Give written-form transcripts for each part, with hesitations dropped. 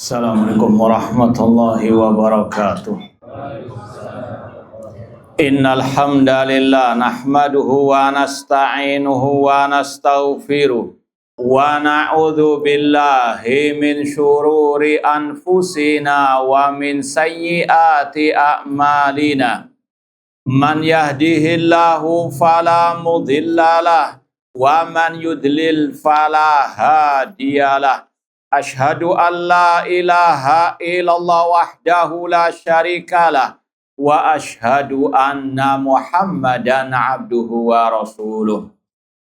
Assalamualaikum warahmatullahi wabarakatuh. Innal hamdalillah nahmaduhu wa nasta'inuhu wa nastaghfiruh wa na'udzu billahi min syururi anfusina wa min sayyiati a'malina. Man yahdihillahu fala mudhillalah wa man yudlil fala hadiyalah. Ashhadu an la ilaha illallah wahdahu la syarikalah wa ashhadu anna Muhammadan abduhu wa rasuluh.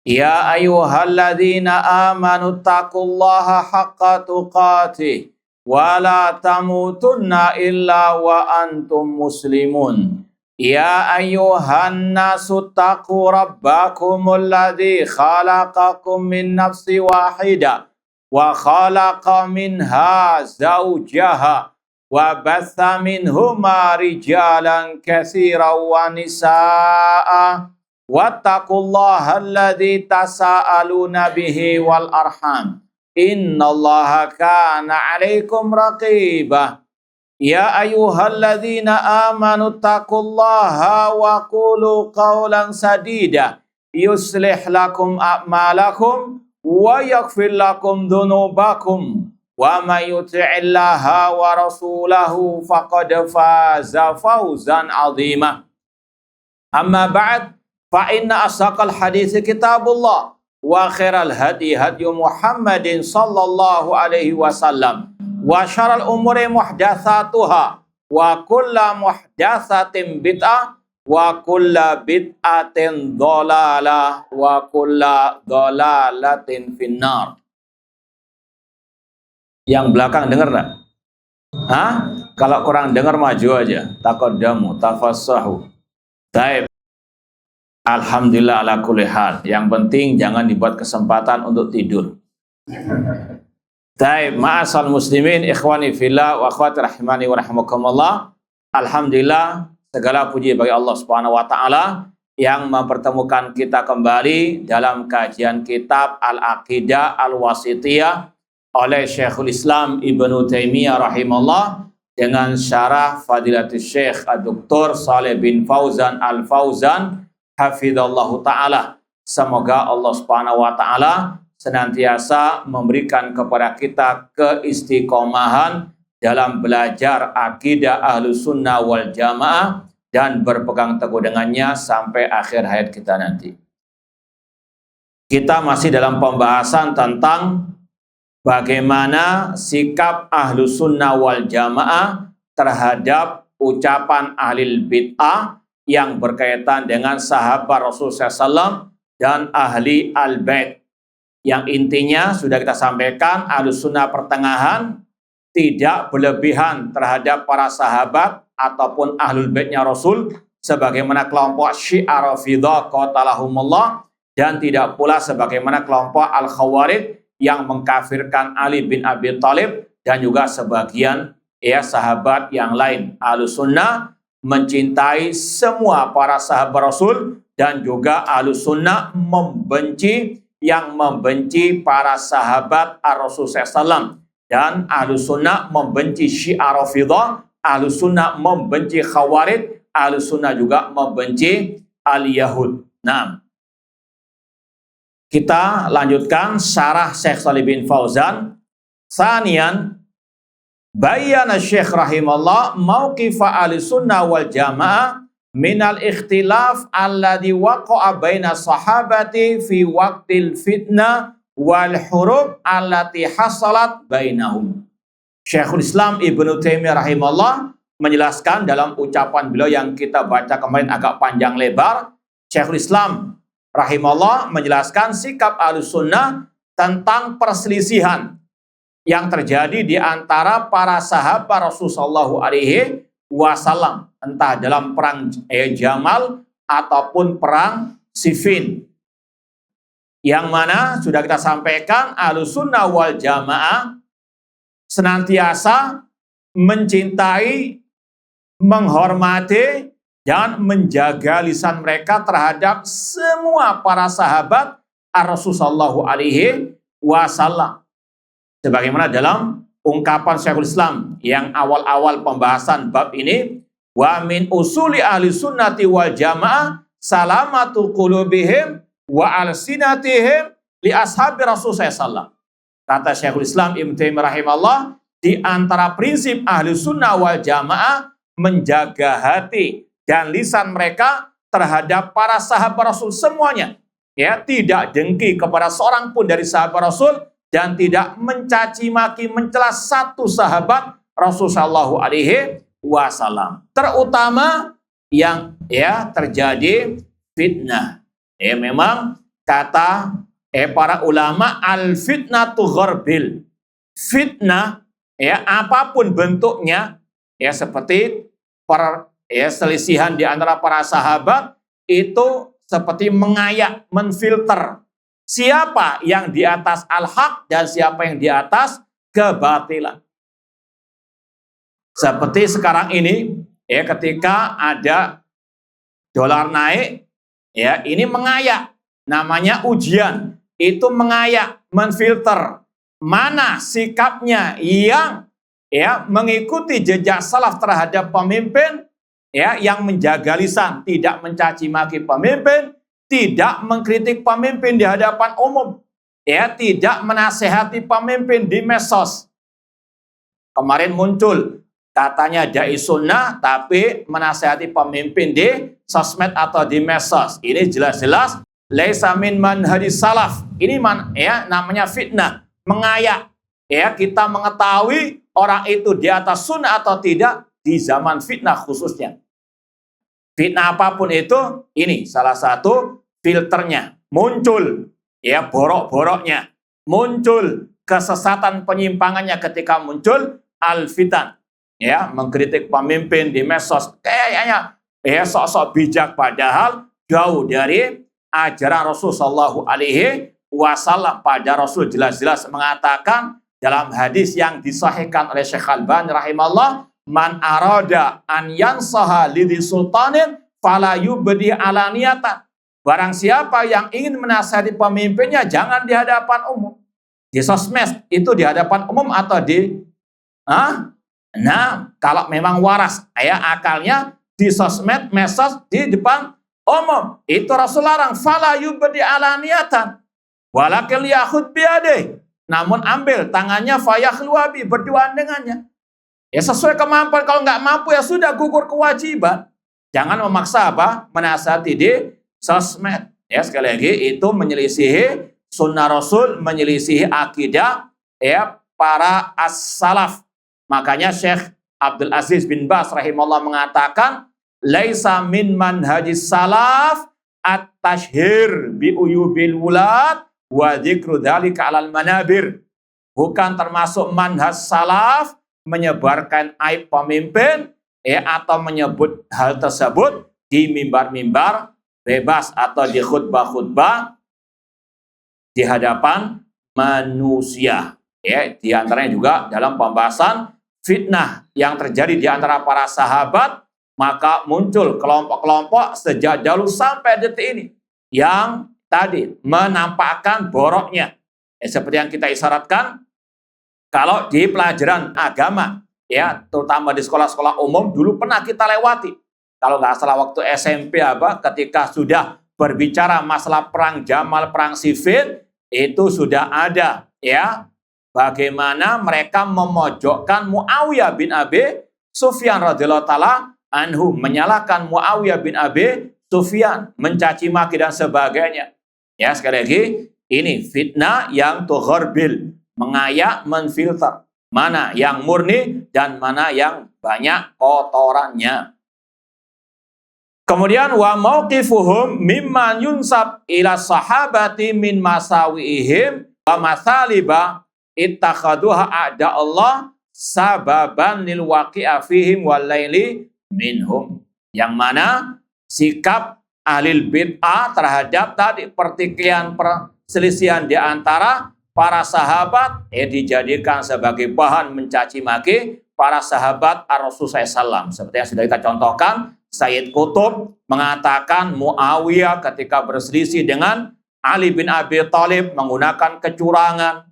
Ya ayyuhalladzina amanu taqullaha haqqa tuqatih wa la tamutunna illa wa antum muslimun. Ya ayyuhan nasu taqu rabbakumul ladzi khalaqakum min nafsin wahidah wa khalaqa minha zawjaha wa batha minhuma rijalan katsiran wa nisaa wattaqullaha alladzi tasaaluna bihi wal arham innallaha kana 'alaikum raqibah. Ya ayyuhalladzina amanu taqullaha wa qulu qawlan sadida yuslih lakum a'malakum wa yaghfir lakum dzunubakum wa may yuti'illaha wa rasulahu faqad faza fawzan 'azima. Amma ba'd, fa inna asdaqal hadits kitabullah wa khairal hadi hadyu Muhammadin sallallahu alaihi wasallam wa syarrul umuri muhdatsatuha wa kullu muhdatsatin bid'ah wa kulla bid'atin dhalalah wa kulla dhalalatin finnar. Yang belakang dengar enggak? Hah? Kalau kurang dengar maju aja. Taqaddamu, tafassahu. Baik. Alhamdulillah ala kulli hal. Yang penting jangan dibuat kesempatan untuk tidur. Baik, ma'asal muslimin, ikhwani fillah wa akhwati rahimani wa rahimakumullah. Alhamdulillah, segala puji bagi Allah Subhanahu wa taala yang mempertemukan kita kembali dalam kajian kitab Al-Aqidah Al-Wasithiyah oleh Syekhul Islam Ibnu Taimiyah rahimahullah dengan syarah Fadilatul Syekh Dr. Shalih bin Fauzan Al-Fauzan hafizallahu taala. Semoga Allah Subhanahu wa taala senantiasa memberikan kepada kita keistiqomahan dalam belajar akidah Ahlus Sunnah wal Jamaah dan berpegang teguh dengannya sampai akhir hayat kita nanti. Kita masih dalam pembahasan tentang bagaimana sikap Ahlus Sunnah wal Jamaah terhadap ucapan ahlil bid'ah yang berkaitan dengan sahabat Rasulullah SAW dan ahli al-bait. Yang intinya sudah kita sampaikan, Ahlus Sunnah pertengahan tidak berlebihan terhadap para sahabat ataupun ahlul baitnya Rasul sebagaimana kelompok Syiah Rafidhah qatalahumullah, dan tidak pula sebagaimana kelompok Al-Khawarij yang mengkafirkan Ali bin Abi Thalib dan juga sebagian sahabat yang lain. Ahlus Sunnah mencintai semua para sahabat Rasul dan juga Ahlus Sunnah membenci yang membenci para sahabat Ar-Rasul SAW. Dan Ahlus Sunnah membenci Syiah Rafidhah, Ahlus Sunnah membenci Khawarij, Ahlus Sunnah juga membenci Al-Yahud. Nah, kita lanjutkan syarah Syekh Shalih bin Fauzan. Sanian, bayyana Syekh rahimallah mauqifa Ahlus Sunnah wal Jamaah minal ikhtilaf alladhi waqa'a baina sahabati fi waqtil fitnah wal hurub allati hasalat bainahum. Syekhul Islam Ibnu Taimiyah rahimahullah menjelaskan dalam ucapan beliau yang kita baca kemarin agak panjang lebar. Syekhul Islam rahimahullah menjelaskan sikap Ahlus Sunnah tentang perselisihan yang terjadi di antara para sahabat Rasulullah SAW, entah dalam perang Jamal ataupun perang Siffin. Yang mana sudah kita sampaikan Ahlus Sunnah wal Jamaah senantiasa mencintai, menghormati, dan menjaga lisan mereka terhadap semua para sahabat Rasulullah SAW. Sebagaimana dalam ungkapan Syekhul Islam yang awal-awal pembahasan bab ini, wa min usuli ahli sunnati wal jamaah salamatu qulubihim wa alsinatihim li ashabi Rasulullah SAW. Kata Syekhul Islam Ibnu Taimiyah rahimahullah, di antara prinsip ahli sunnah wal jamaah menjaga hati dan lisan mereka terhadap para sahabat Rasul semuanya. Ya, tidak dengki kepada seorang pun dari sahabat Rasul dan tidak mencaci maki mencela satu sahabat Rasul sallallahu alaihi wasallam. Terutama yang terjadi fitnah. Memang kata para ulama, al fitnatu gharbil. Fitnah apapun bentuknya, seperti selisihan di antara para sahabat itu seperti mengayak, menfilter siapa yang di atas al-haq dan siapa yang di atas kebatilan. Seperti sekarang ini, ketika ada dolar naik, ini mengayak, namanya ujian. Itu mengayak, menfilter mana sikapnya yang mengikuti jejak salaf terhadap pemimpin, yang menjaga lisan, tidak mencaci maki pemimpin, tidak mengkritik pemimpin di hadapan umum, tidak menasehati pemimpin di medsos. Kemarin muncul katanya dai sunnah tapi menasehati pemimpin di sosmed atau di medsos. Ini jelas-jelas laisa min manhajis salaf. Ini namanya fitnah, mengayak. Kita mengetahui orang itu di atas sunnah atau tidak di zaman fitnah khususnya. Fitnah apapun itu, ini salah satu filternya. Muncul borok-boroknya, muncul kesesatan penyimpangannya ketika muncul al-fitan, mengkritik pemimpin di medsos kayaknya sok-sok bijak padahal jauh dari ajaran Rasul sallallahu alaihi wasallam. Pada Rasul jelas-jelas mengatakan dalam hadis yang disahihkan oleh Syekh Albani rahimahullah, man arada an yansaha lidhi sultanin fala yubdi alaniyatan. Barang siapa yang ingin menasihati pemimpinnya jangan di hadapan umum. Di sosmed itu di hadapan umum atau di kalau memang waras akalnya di sosmed, medsos di depan umum. Itu Rasul larang, fala yubdi alaniyatan walakil yahud biadih. Namun ambil tangannya fayakhluwabi, berduaan dengannya. Sesuai kemampuan. Kalau nggak mampu sudah gugur kewajiban. Jangan memaksa menasihati di sosmed. Sekali lagi itu menyelisihi sunnah Rasul, menyelisihi akidah para as-salaf. Makanya Syekh Abdul Aziz bin Baz rahimahullah mengatakan, laisa min manhajis salaf at-tashhir bi uyubil wulad wa dzikru dzalika 'alal manabir. Bukan termasuk manhaj salaf menyebarkan aib pemimpin atau menyebut hal tersebut di mimbar-mimbar bebas atau di khutbah-khutbah di hadapan manusia. Di antaranya juga dalam pembahasan fitnah yang terjadi di antara para sahabat, maka muncul kelompok-kelompok sejak dahulu sampai detik ini yang tadi menampakkan boroknya. Seperti yang kita isyaratkan, kalau di pelajaran agama, terutama di sekolah-sekolah umum dulu pernah kita lewati. Kalau nggak salah waktu SMP ketika sudah berbicara masalah perang Jamal, perang sifil, itu sudah ada bagaimana mereka memojokkan Muawiyah bin Abi Sufyan radhiyallahu taala anhu, menyalahkan Muawiyah bin Abi Sufyan, mencaci maki dan sebagainya. Sekali lagi ini fitnah yang tugharbil, mengayak, menfilter mana yang murni dan mana yang banyak kotorannya. Kemudian wa mauqifuhum mimman yunsab ila sahabati min masawiihim wa masaliba ittakhaduha a'da Allah sababan lil waqi'a fihim wal laili minhum. Yang mana sikap ahlil bid'ah terhadap tadi pertikaian, perselisihan di antara para sahabat dijadikan sebagai bahan mencaci maki para sahabat Rasulullah SAW. Seperti yang sudah kita contohkan, Sayyid Qutb mengatakan Muawiyah ketika berselisih dengan Ali bin Abi Thalib menggunakan kecurangan,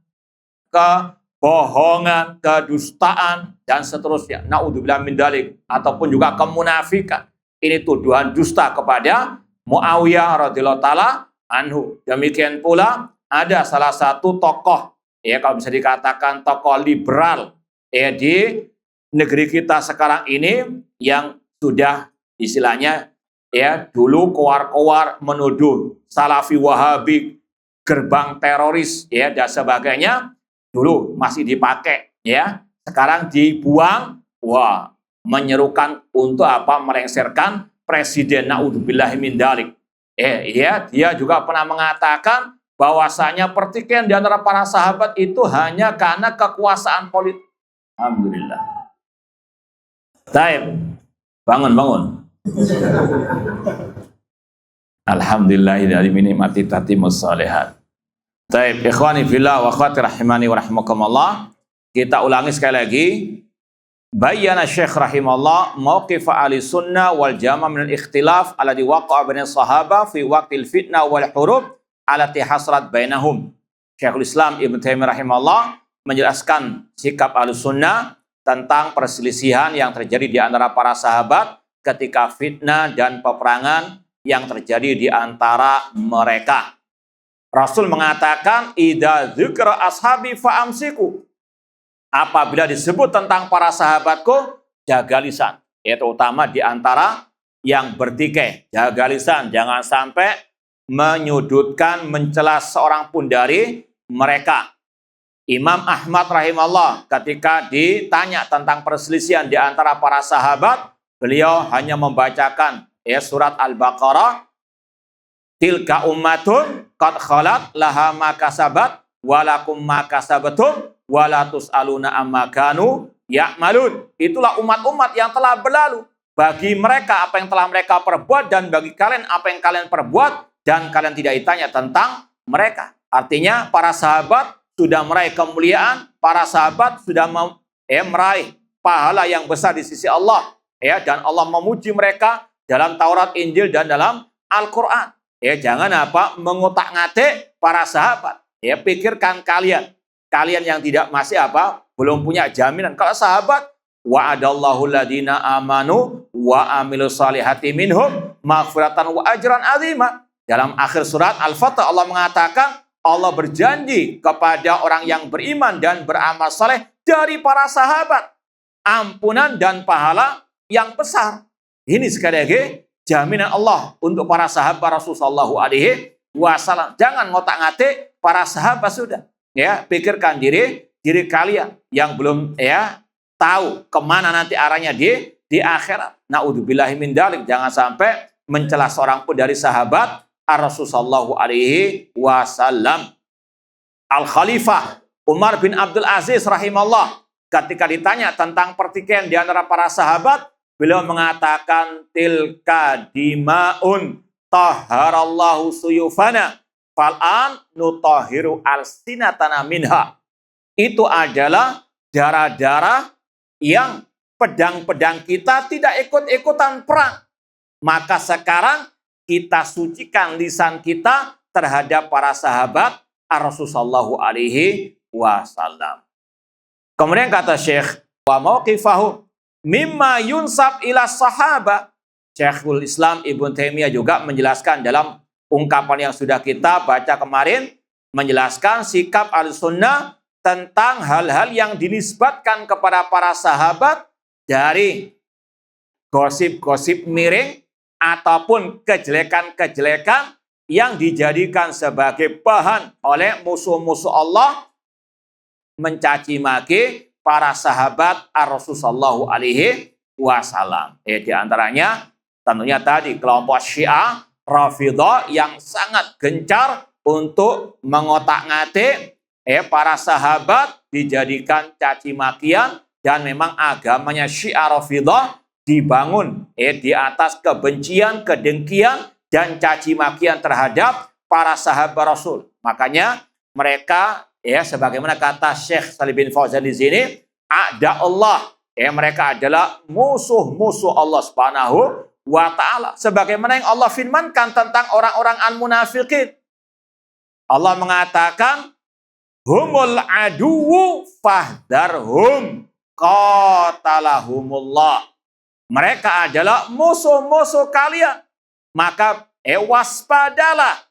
kebohongan, kedustaan, dan seterusnya. Naudzubillah min dzalik, ataupun juga kemunafikan. Ini tuduhan dusta kepada Muawiyah radhiyallahu taala anhu. Demikian pula ada salah satu tokoh, ya kalau bisa dikatakan tokoh liberal, ya di negeri kita sekarang ini yang sudah istilahnya ya dulu kowar-kowar menuduh Salafi Wahabi, gerbang teroris, ya dan sebagainya. Dulu masih dipakai, ya. Sekarang dibuang. Wah, menyerukan untuk apa? Melengsarkan presiden. Naudzubillahi min dzalik. Ya, dia juga pernah mengatakan bahwasanya pertikaian di antara para sahabat itu hanya karena kekuasaan politik. Alhamdulillah. Taib. Bangun. Alhamdulillahilladzi bi ni'mati tatimmus shalihat. Taib, ikhwani fillah wa akhwati rahimani wa rahimakumullah. Kita ulangi sekali lagi. Bayyana Syekh rahimallah mauqif ahli sunnah wal jamaah min al-ikhtilaf alladhi waqa'a baina sahaba fi waqtil fitnah wal hurub allati hasrat bainahum. Syekhul Islam Ibnu Taimiyah rahimallah menjelaskan sikap ahli sunnah tentang perselisihan yang terjadi di antara para sahabat ketika fitnah dan peperangan yang terjadi di antara mereka. Rasul mengatakan, idza dzikra ashabi fa'amsiku. Apabila disebut tentang para sahabatku, jaga lisan. Ya, terutama di antara yang bertikai. Jaga lisan, jangan sampai menyudutkan, mencela seorang pun dari mereka. Imam Ahmad rahimahullah ketika ditanya tentang perselisihan di antara para sahabat, beliau hanya membacakan surat Al-Baqarah, tilka ummatun qad khalat laha ma kasabat walakum ma kasabatum wala tusaluna amma kanu ya'malun. Itulah umat-umat yang telah berlalu. Bagi mereka apa yang telah mereka perbuat, dan bagi kalian apa yang kalian perbuat, dan kalian tidak ditanya tentang mereka. Artinya para sahabat sudah meraih kemuliaan, para sahabat sudah meraih pahala yang besar di sisi Allah, ya, dan Allah memuji mereka dalam Taurat, Injil, dan dalam Al-Quran. Ya, jangan mengutak-ngatik para sahabat. Ya, pikirkan kalian yang tidak masih belum punya jaminan. Kalau sahabat, wa'adallahu ladina amanu wa amilus salihati minhum maghfiratan wa ajran azima. Dalam akhir surat Al-Fatah Allah mengatakan, Allah berjanji kepada orang yang beriman dan beramal saleh dari para sahabat ampunan dan pahala yang besar. Ini sekali lagi jaminan Allah untuk para sahabat Rasulullah SAW. Jangan ngotak-ngatik para sahabat sudah. Ya, pikirkan diri kalian yang belum tahu kemana nanti arahnya di akhirat. Naudzubillahi min dzalik. Jangan sampai mencela seorang pun dari sahabat Rasulullah SAW. Al-Khalifah Umar bin Abdul Aziz rahimahullah ketika ditanya tentang pertikaian di antara para sahabat, beliau mengatakan, tilka dima'un taharallahu suyufana fal'an nutahiru al-sinatana minha. Itu adalah darah-darah yang pedang-pedang kita tidak ikut-ikutan perang. Maka sekarang kita sucikan lisan kita terhadap para sahabat Rasulullah SAW. Kemudian kata Syekh, wa mauqifahu mimma yunsab ila sahaba. Syekhul Islam Ibnu Taimiyah juga menjelaskan dalam ungkapan yang sudah kita baca kemarin, menjelaskan sikap Ahlussunnah tentang hal-hal yang dinisbatkan kepada para sahabat dari gosip-gosip miring ataupun kejelekan-kejelekan yang dijadikan sebagai bahan oleh musuh-musuh Allah, mencaci maki para sahabat Rasulullah SAW. Di antaranya tentunya tadi kelompok Syiah Rafidhah yang sangat gencar untuk mengotak-ngatik para sahabat, dijadikan caci makian, dan memang agamanya Syiah Rafidhah dibangun di atas kebencian, kedengkian, dan caci makian terhadap para sahabat Rasul. Makanya mereka sebagaimana kata Syekh Shalih bin Fauzan di sini, a'da Allah, mereka adalah musuh-musuh Allah Subhanahu wa ta'ala. Sebagaimana yang Allah firmankan tentang orang-orang al-munafiqin. Allah mengatakan, humul aduwu fahdharhum qatalahumullah. Mereka adalah musuh-musuh kalian, maka waspadalah.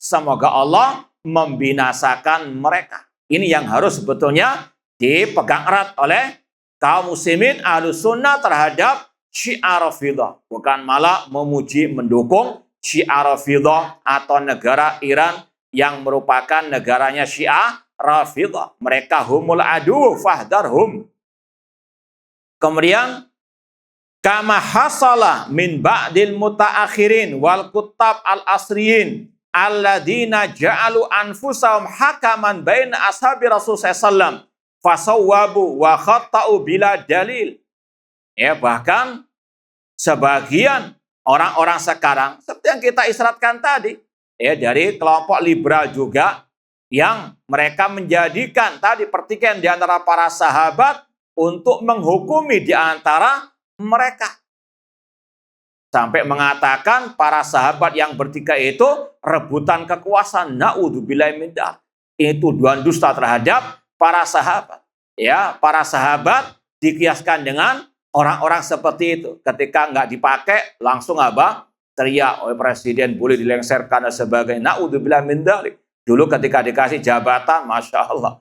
Semoga Allah membinasakan mereka. Ini yang harus sebetulnya dipegang erat oleh kaum muslimin Ahlus Sunnah terhadap Syiah Rafidhah. Bukan malah memuji, mendukung Syiah Rafidhah atau negara Iran yang merupakan negaranya Syiah Rafidhah. Mereka humul adu fahdharhum. Kemudian kama hasala min ba'dil mutaakhirin wal kutab al-asriyin alladzina ja'alu anfusahum hakaman baina ashabi Rasul sallallahu fasawwabu wa khata'u bila dalil. Ya, bahkan sebagian orang-orang sekarang seperti yang kita isyaratkan tadi, ya, dari kelompok liberal juga yang mereka menjadikan tadi pertikaian di antara para sahabat untuk menghukumi di antara mereka. Sampai mengatakan para sahabat yang bertikai itu rebutan kekuasaan. Na'udzubillahi min dzalik. Itu tuduhan dusta terhadap para sahabat. Ya, para sahabat dikiaskan dengan orang-orang seperti itu. Ketika nggak dipakai, langsung apa? Teriak oleh presiden, boleh dilengserkan dan sebagainya. Na'udzubillahi min dzalik. Dulu ketika dikasih jabatan, Masya Allah.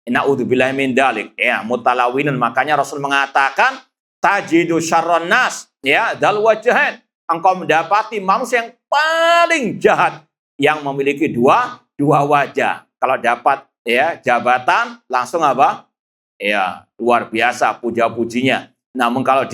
Na'udzubillahi min dzalik. Ya, mutalawinun. Makanya Rasul mengatakan, tajidu syarron nas, ya, dal wajahan. Engkau mendapati manusia yang paling jahat yang memiliki dua wajah. Kalau dapat ya jabatan langsung apa? Ya, luar biasa puja-pujinya. Namun kalau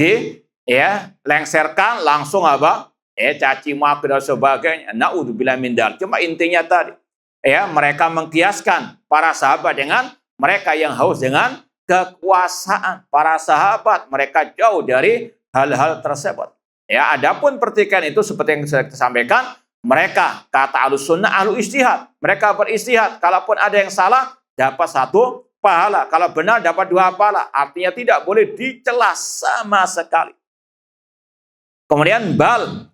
lengserkan langsung apa? Caci maki dan sebagainya. Na'udzubillahi min dzalik. Cuma intinya tadi, ya, mereka mengkiaskan para sahabat dengan mereka yang haus dengan kekuasaan. Para sahabat mereka jauh dari hal-hal tersebut. Ya, adapun pertikaian itu seperti yang saya sampaikan, mereka kata Ahlus Sunnah ahlu ijtihad. Mereka beristihad. Kalaupun ada yang salah dapat satu pahala, kalau benar dapat dua pahala. Artinya tidak boleh dicela sama sekali. Kemudian bal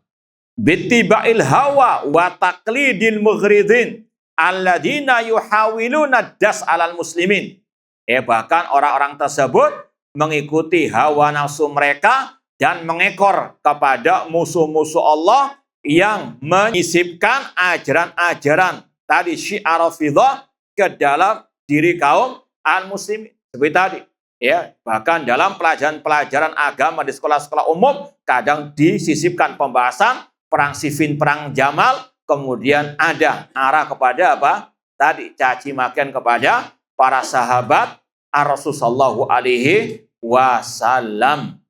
bittiba'il hawa wa taqlidil mughridin alladzina yuhawiluna das alal muslimin. Bahkan orang-orang tersebut mengikuti hawa nafsu mereka dan mengekor kepada musuh-musuh Allah yang menyisipkan ajaran-ajaran tadi Syiah Rafidhah ke dalam diri kaum al-muslimin. Seperti tadi, ya, bahkan dalam pelajaran-pelajaran agama di sekolah-sekolah umum kadang disisipkan pembahasan perang Siffin, perang Jamal, kemudian ada arah kepada apa? Tadi caci makian kepada para sahabat Rasulullah sallallahu alaihi wasallam.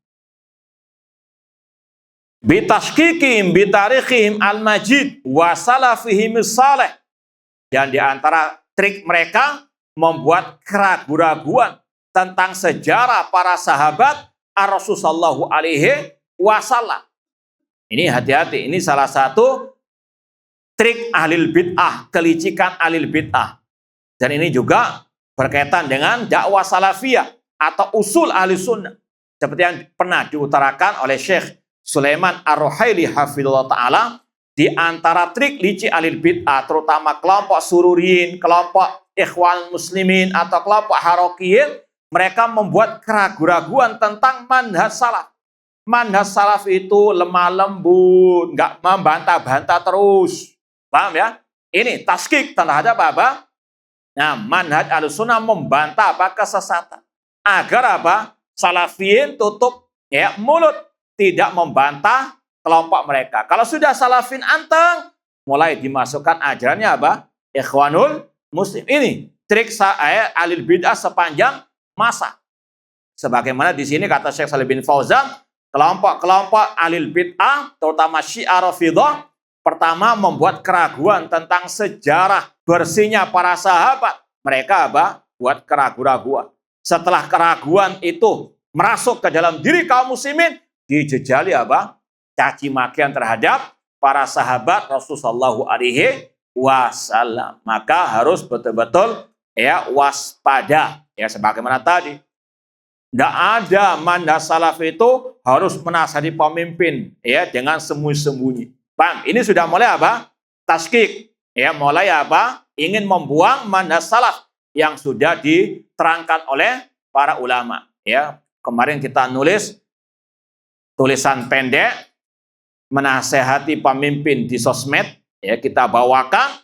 Bitashkikihim bitarikhihim al-majid wa salafihim salih. Dan di antara trik mereka membuat keraguan-raguan tentang sejarah para sahabat Rasulullah sallallahu alaihi wasallam. Ini hati-hati, ini salah satu trik ahlil bid'ah, kelicikan ahlil bid'ah. Dan ini juga berkaitan dengan dakwah salafiyah atau usul ahli sunnah. Seperti yang pernah diutarakan oleh Syekh Sulaiman Ar-Ruhaili hafizahullah ta'ala, di antara trik licik ahlil bid'ah, terutama kelompok sururiyin, kelompok ikhwan muslimin, atau kelompok harokiyin, mereka membuat keraguan-raguan tentang manhaj salaf. Manhaj salaf itu lemah lembut, nggak membantah-bantah terus. Paham ya? Ini taskik terhadap apa? Nah, manhaj Ahlussunnah membantah apa? Kesesatan. Agar apa? Salafiyin tutup ya mulut, tidak membantah kelompok mereka. Kalau sudah salafin anteng, mulai dimasukkan ajarannya apa? Ikhwanul Muslim. Ini trik ahlul bid'ah sepanjang masa. Sebagaimana di sini kata Syekh Shalih bin Fauzan, kelompok-kelompok ahlul bid'ah, terutama Syiah Rafidhah, pertama membuat keraguan tentang sejarah bersihnya para sahabat. Mereka apa? Buat keraguan-raguan. Setelah keraguan itu merasuk ke dalam diri kaum muslimin, dijejali apa? Caci makian terhadap para sahabat Rasulullah sallallahu alaihi wasallam. Maka harus betul-betul ya waspada. Ya, sebagaimana tadi, tidak ada manhaj salaf itu harus menasihati pemimpin ya dengan sembunyi-sembunyi. Paham? Ini sudah mulai apa? Taskik. Ya, mulai apa? ingin membuang manhaj salaf yang sudah diterangkan oleh para ulama. Ya, kemarin kita nulis tulisan pendek menasehati pemimpin di sosmed. Ya, kita bawakan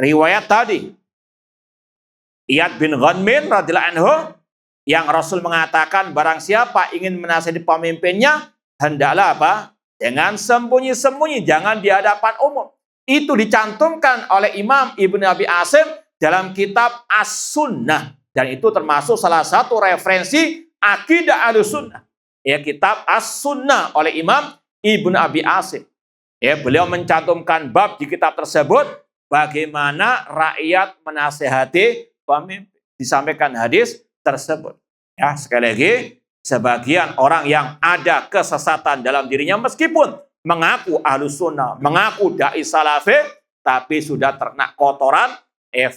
riwayat tadi. Iyad bin Ghanmin radhiyallahu anhu yang Rasul mengatakan barang siapa ingin menasihati pemimpinnya hendaklah apa? Dengan sembunyi-sembunyi, jangan di hadapan umum. Itu dicantumkan oleh Imam Ibnu Abi Asim dalam kitab As-Sunnah, dan itu termasuk salah satu referensi akidah Ahlussunnah. Ya, kitab As-Sunnah oleh Imam Ibnu Abi Asim. Ya, beliau mencantumkan bab di kitab tersebut bagaimana rakyat menasehati pemimpin. Disampaikan hadis tersebut. Ya, sekali lagi, sebagian orang yang ada kesesatan dalam dirinya meskipun mengaku Ahlussunnah, mengaku dai salafi, tapi sudah terkena kotoran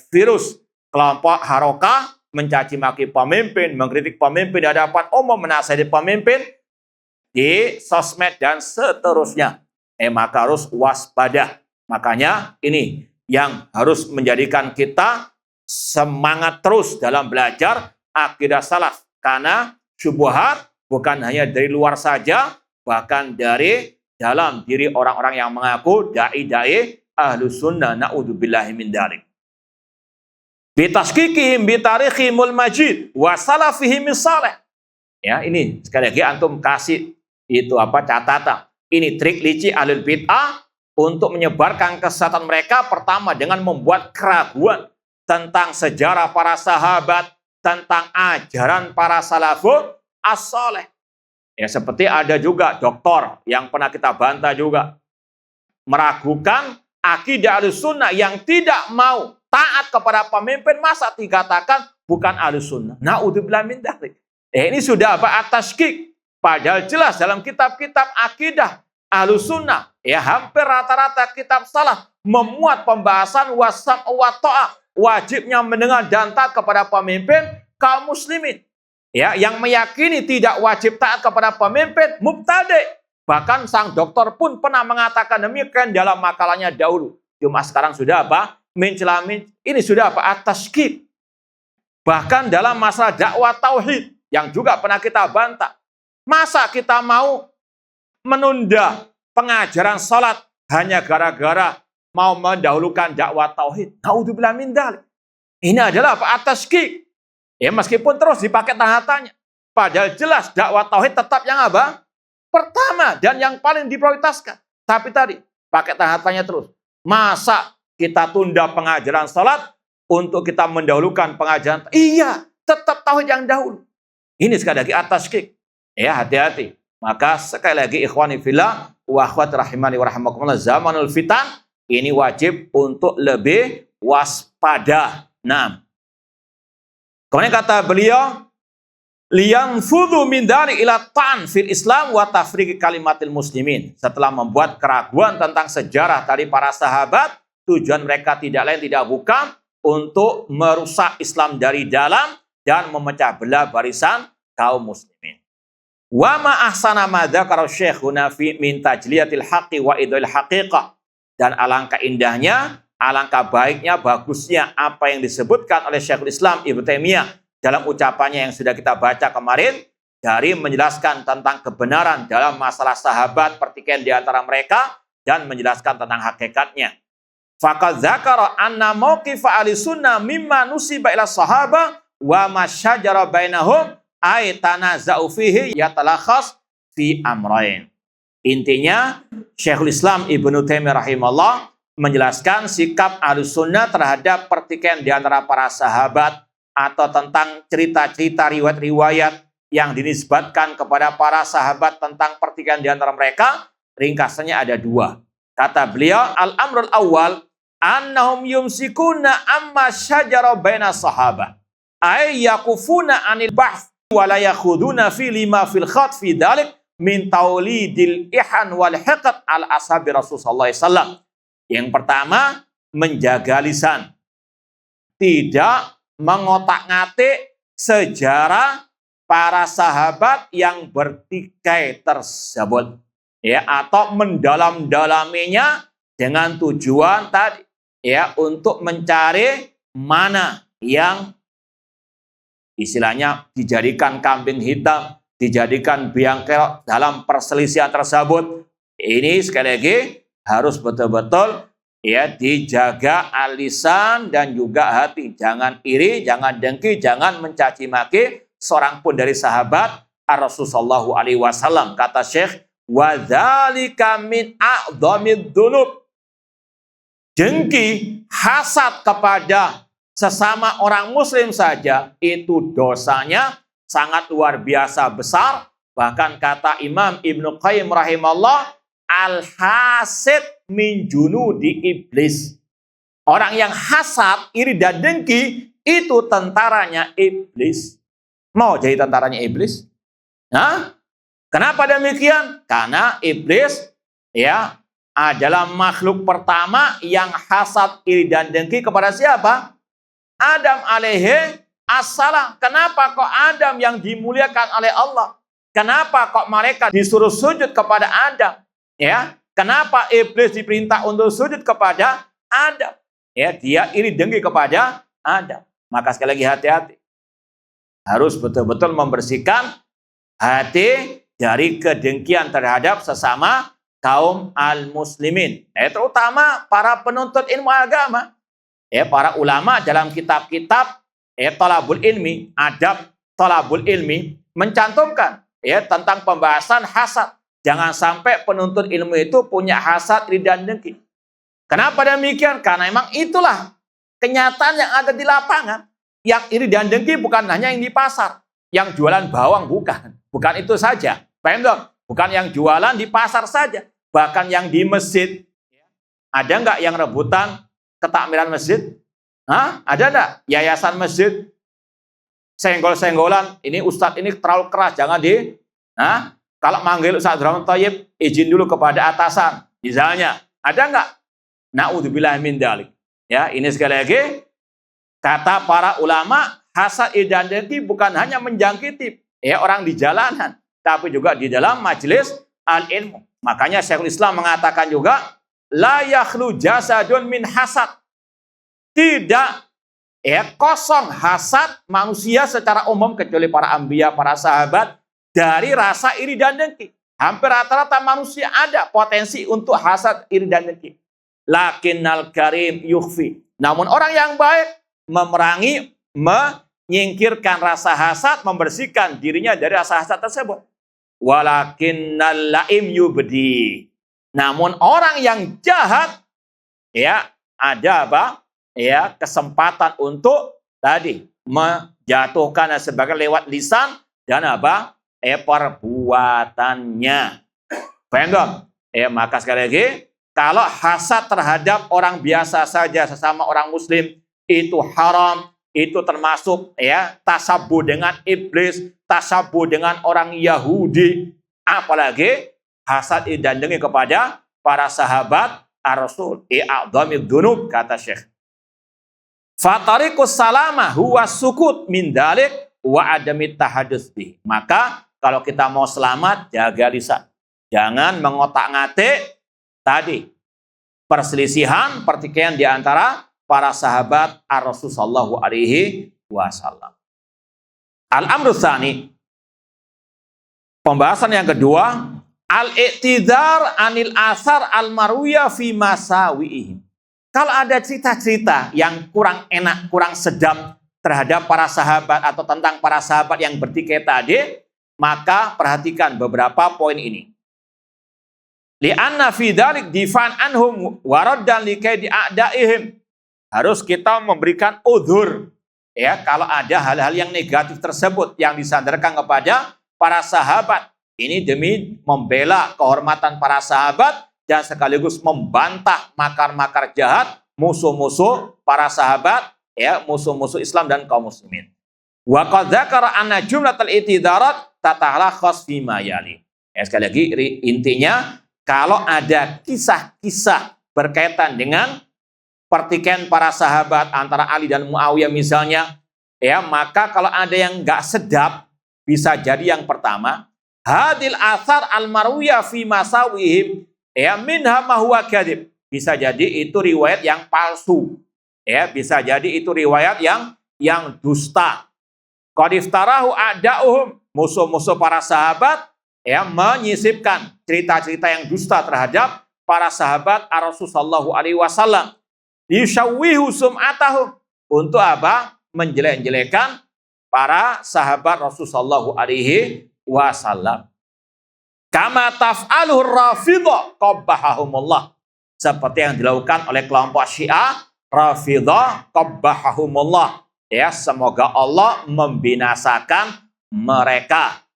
virus kelompok harokah, mencaci maki pemimpin, mengkritik pemimpin di hadapan umum, menasihati pemimpin di sosmed dan seterusnya. Maka harus waspada. Makanya ini yang harus menjadikan kita semangat terus dalam belajar akidah salaf, karena syubhat bukan hanya dari luar saja, bahkan dari dalam diri orang-orang yang mengaku dai-dai Ahlussunnah, naudzubillahi min dzalik. Bitashkikihim bitarikhimul majid wa salafihim salih. Ya, ini sekali lagi antum kasih itu apa catatan. Ini trik licik ahlul bid'ah untuk menyebarkan kesesatan mereka, pertama dengan membuat keraguan tentang sejarah para sahabat, tentang ajaran para salafus as-saleh. Ya, seperti ada juga doktor yang pernah kita bantah juga meragukan akidah Ahlussunnah yang tidak mau taat kepada pemimpin, masa dikatakan bukan Ahlussunnah. Naudzubillah min dzalik. Ini sudah apa? At-tashkik. Padahal jelas dalam kitab-kitab akidah Ahlussunnah, ya hampir rata-rata kitab salaf memuat pembahasan wasam wa ta'ah, wajibnya mendengar dan taat kepada pemimpin kaum muslimin. Ya, yang meyakini tidak wajib taat kepada pemimpin mubtadi'. Bahkan sang dokter pun pernah mengatakan demikian dalam makalahnya dahulu. Cuma sekarang sudah apa? Mencela-mencela. Ini sudah apa? At-tashkik. Bahkan dalam masalah dakwah tauhid yang juga pernah kita bantah. Masa kita mau menunda pengajaran salat hanya gara-gara mau mendahulukan dakwah tauhid? Naudzubillah min dzalik. Ini adalah apa? At-tashkik. Ya, meskipun terus dipakai tanda tanya. Padahal jelas dakwah tauhid tetap yang apa? Pertama dan yang paling diprioritaskan. Tapi tadi pakai tanda tanya terus. Masa kita tunda pengajaran salat untuk kita mendahulukan pengajaran? Iya, tetap tauhid yang dahulu. Ini sekali lagi at-tashkik. Ya, hati-hati. Maka sekali lagi ikhwani fillah wa akhwat rahimani wa rahimakumullah, zamanul fitan ini wajib untuk lebih waspada. Nah, kemudian kata beliau, liyanfudhu min dzalik ila ta'an fil Islam wa tafriqi kalimatil muslimin. Setelah membuat keraguan tentang sejarah dari para sahabat, tujuan mereka tidak lain tidak bukan untuk merusak Islam dari dalam dan memecah belah barisan kaum muslimin. Wa ma ahsana ma dzakara syekhuna fi min tajliyatil haqqi wa idhil haqiqah. Dan alangkah indahnya, alangkah baiknya, bagusnya apa yang disebutkan oleh Syekhul Islam Ibnu Taimiyah dalam ucapannya yang sudah kita baca kemarin, dari menjelaskan tentang kebenaran dalam masalah sahabat, pertikaian di antara mereka, dan menjelaskan tentang hakikatnya. Faqad dzakara anna mauqifa ahlussunnah mimma nusiba ila sahaba wa masyajara bainahum ay tanaza'u fihi yatalakhas fi amrain. Intinya, Syekhul Islam Ibnu Taimiyah rahimahullah menjelaskan sikap Ahlussunnah terhadap pertikaian di antara para sahabat atau tentang cerita-cerita riwayat-riwayat yang dinisbatkan kepada para sahabat tentang pertikaian di antara mereka. Ringkasannya ada dua. Kata beliau, al-amrul awal annahum yumsikuna amma syajara baina sahabah ay yakufuna anil bahth wa la yakhuduna fi lima fil khat fi dalik min taulidil ihan wal hiqat al ashabi Rasulullah sallallahu. Yang pertama, menjaga lisan, tidak mengotak-ngatik sejarah para sahabat yang bertikai tersebut, ya, atau mendalam-dalaminya dengan tujuan tadi, ya untuk mencari mana yang istilahnya dijadikan kambing hitam, dijadikan biang kerok dalam perselisihan tersebut. Ini sekali lagi harus betul-betul ya dijaga lisan dan juga hati. Jangan iri, jangan dengki, jangan mencaci maki seorang pun dari sahabat Rasulullah SAW. Kata Syekh, wa dzalika min a'dhamid dzunub. Dengki, hasad kepada sesama orang muslim saja itu dosanya sangat luar biasa besar. Bahkan kata Imam Ibnu Qayyim rahimahullah, al-hasid min junudi iblis. Orang yang hasad, iri dan dengki itu tentaranya iblis. Mau jadi tentaranya iblis? Nah, kenapa demikian? Karena iblis ya adalah makhluk pertama yang hasad, iri dan dengki kepada siapa? Adam alaihi assalam. Kenapa kok Adam yang dimuliakan oleh Allah? Kenapa kok malaikat disuruh sujud kepada Adam? Ya, kenapa iblis diperintah untuk sujud kepada Adam? Ya, dia iri dengki kepada Adam. Maka sekali lagi hati-hati. Harus betul-betul membersihkan hati dari kedengkian terhadap sesama kaum al-muslimin. Terutama para penuntut ilmu agama. Para ulama dalam kitab-kitab Thalabul Ilmi, adab Thalabul Ilmi mencantumkan tentang pembahasan hasad. Jangan sampai penuntut ilmu itu punya hasad, iri dan dengki. Kenapa demikian? Karena memang itulah kenyataan yang ada di lapangan. Yang iri dan dengki bukan hanya yang di pasar, yang jualan bawang bukan itu saja. Paham dong? Bukan yang jualan di pasar saja, bahkan yang di masjid. Ada nggak yang rebutan ketakmiran masjid? Hah? Ada nggak? Yayasan masjid senggol-senggolan, ini ustadz ini terlalu keras, jangan di. Kalau manggil Ustadz Abdurrahman Thayyib, izin dulu kepada atasan. Misalnya, ada nggak? Na'udzubillah min dzalik. Ya, ini sekali lagi kata para ulama, hasad, iri dan dengki bukan hanya menjangkiti orang di jalanan, tapi juga di dalam majelis al-ilmu. Makanya Syekhul Islam mengatakan juga, la yakhlu jasadun min hasad. Tidak kosong hasad manusia secara umum kecuali para anbiya, para sahabat dari rasa iri dan dengki. Hampir rata-rata manusia ada potensi untuk hasad, iri dan dengki. Lakinnal karim yukhfi. Namun orang yang baik memerangi, menyingkirkan rasa hasad, membersihkan dirinya dari rasa hasad tersebut. Walakinnal laim yubdi. Namun orang yang jahat ada apa? Kesempatan untuk tadi menjatuhkan sebagai lewat lisan dan apa? Perbuatannya. Paham dong? Maka sekali lagi, kalau hasad terhadap orang biasa saja sesama orang muslim itu haram, itu termasuk tasabuh dengan iblis, tasabuh dengan orang Yahudi, apalagi hasad dan dengki kepada para sahabat Rasul. A'dhamid dzunub, kata Syekh. Fatariqus salamah huwa sukut min dzalik wa adamit tahadduts bih. Maka kalau kita mau selamat, jaga lisan. Jangan mengotak-ngatik tadi perselisihan, pertikaian di antara para sahabat Rasul sallallahu alaihi wasallam. Al-amru tsani, pembahasan yang kedua, al-i'tidar anil asar al-marwiya fi masawi'ihim. Kalau ada cerita-cerita yang kurang enak, kurang sedap terhadap para sahabat atau tentang para sahabat yang bertikai tadi, maka perhatikan beberapa poin ini. Li'anna fi dzalik difan anhum wa raddan likaidi a'daihim. Harus kita memberikan udzur kalau ada hal-hal yang negatif tersebut yang disandarkan kepada para sahabat. Ini demi membela kehormatan para sahabat dan sekaligus membantah makar-makar jahat musuh-musuh para sahabat, musuh-musuh Islam dan kaum muslimin. Wa qad dzakara anna jumlatal i'tidarat tatalakhas fi ma yali. Sekali lagi intinya, kalau ada kisah-kisah berkaitan dengan pertikaian para sahabat antara Ali dan Muawiyah misalnya, maka kalau ada yang nggak sedap, bisa jadi yang pertama, hadil athar al-marwiyah fi masawihim minha ma huwa kadhib. bisa jadi itu riwayat yang palsu. Ya, bisa jadi itu riwayat yang dusta. Qad iftarahu a'da'uhum, musuh-musuh para sahabat ya menyisipkan cerita-cerita yang dusta terhadap para sahabat Rasulullah sallallahu alaihi wasallam. Yusawwihu sum'atahum, untuk apa? Menjelek-jelekan para sahabat Rasulullah sallallahu alaihi wasallam. Kama taf'aluhu Rafidhah qabbahahumullah, seperti yang dilakukan oleh kelompok Syiah Rafidhah qabbahahumullah. Ya, semoga Allah membinasakan mereka.